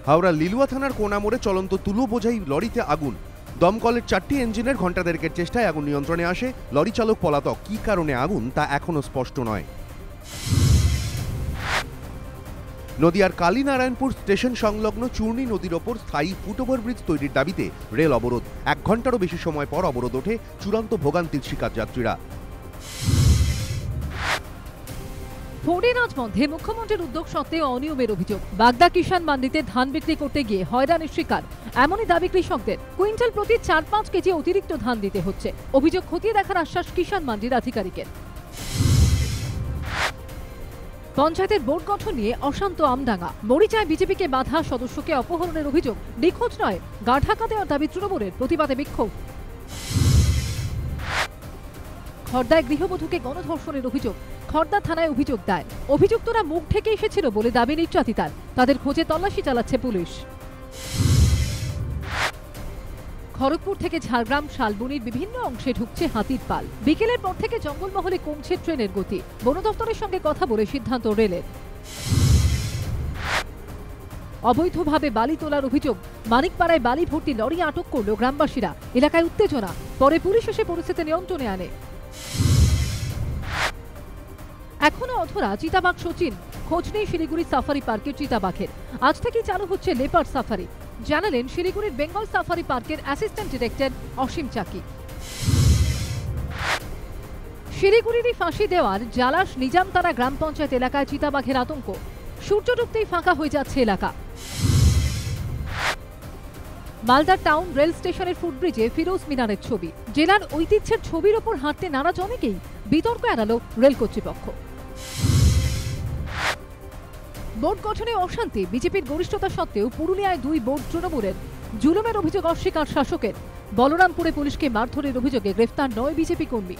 হাওড়া লিলুয়া থানার কোনা মোড়ে চলন্ত তুলো বোঝাই লরিতে আগুন। দমকলের 4টি ইঞ্জিনের ঘণ্টা দেড়েকের চেষ্টায় আগুন নিয়ন্ত্রণে আসে। লরি চালক পলাতক। কী কারণে আগুন তা এখনও স্পষ্ট নয়। নদিয়ার কালীনারায়ণপুর স্টেশন সংলগ্ন চূর্ণী নদীর ওপর স্থায়ী ফুটওভার ব্রিজ তৈরির দাবিতে রেল অবরোধ। 1 ঘণ্টারও বেশি সময় পর অবরোধ ওঠে, চূড়ান্ত ভোগান্তির শিকার যাত্রীরা। ফোর্ডে রাজ বন্ধে মুখ্যমন্ত্রীর উদ্যোগ সত্ত্বেও অনিয়মের অভিযোগ। বাগদা কিষাণ মান্ডিতে ধান বিক্রি করতে গিয়ে হয়রানির শিকার এমনই দাবি কৃষকদের। কুইন্টাল প্রতি 4-5 কেজি অতিরিক্ত ধান দিতে হচ্ছে। অভিযোগ খতিয়ে দেখার আশ্বাস কিষাণ মান্ডির আধিকারিকের। পঞ্চায়েতের বোর্ড গঠন নিয়ে অশান্ত আমডাঙ্গা। মরিচায় বিজেপিকে বাধা, সদস্যকে অপহরণের অভিযোগ। নিখোঁজ নয়, গা ঢাকা দেওয়ার দাবি তৃণমূলের, প্রতিবাদে বিক্ষোভ। খড়দায় গৃহবধূকে গণধর্ষণের অভিযোগ। খড়দা থানায় অভিযোগ দায়ের। অভিযুক্তরা মুখ ঢেকে এসেছিল বলে দাবি নির্যাতিতার। তাদের খোঁজে তল্লাশি চালাচ্ছে পুলিশ। খড়গপুর থেকে ঝাড়গ্রাম শালবনির বিভিন্ন অংশে ঢুকছে হাতির পাল। বিকেলের পর থেকে জঙ্গলমহলে কমছে ট্রেনের গতি। বন দপ্তরের সঙ্গে কথা বলে সিদ্ধান্ত রেলের। অবৈধভাবে বালি তোলার অভিযোগ। মানিকপাড়ায় বালি ভর্তি লরি আটক করল গ্রামবাসীরা। এলাকায় উত্তেজনা, পরে পুলিশ এসে পরিস্থিতি নিয়ন্ত্রণে আনে। এখনো অধরা চিতাবাঘ সচিন। খোঁজ নেই শিলিগুড়ি সাফারি পার্কের চিতাবাঘের। আজ থেকেই চালু হচ্ছে লেপার্ড সাফারি, জানালেন শিলিগুড়ির বেঙ্গল সাফারি পার্কের অ্যাসিস্ট্যান্ট ডিরেক্টর অসীম চাকি। শিলিগুড়িরই ফাঁসি দেওয়ার জালাশ নিজামতারা গ্রাম পঞ্চায়েত এলাকায় চিতাবাঘের আতঙ্ক। সূর্য ডুবতেই ফাঁকা হয়ে যাচ্ছে এলাকা। মালদার টাউন রেল স্টেশনের ফুটব্রিজে ফিরোজ মিনারের ছবি। জেলার ঐতিহ্যের ছবির ওপর হাঁটতে নারাজ অনেকেই। বিতর্ক এড়ালো রেল কর্তৃপক্ষ। বোর্ড গঠনে অশান্তি। বিজেপির গরিষ্ঠতা সত্ত্বেও পুরুলিয়ায় 2 বোর্ড তৃণমূলের। জুলুমের অভিযোগ অস্বীকার শাসকের। বলরামপুরে পুলিশকে মারধরের অভিযোগে গ্রেফতার 9 বিজেপি কর্মী।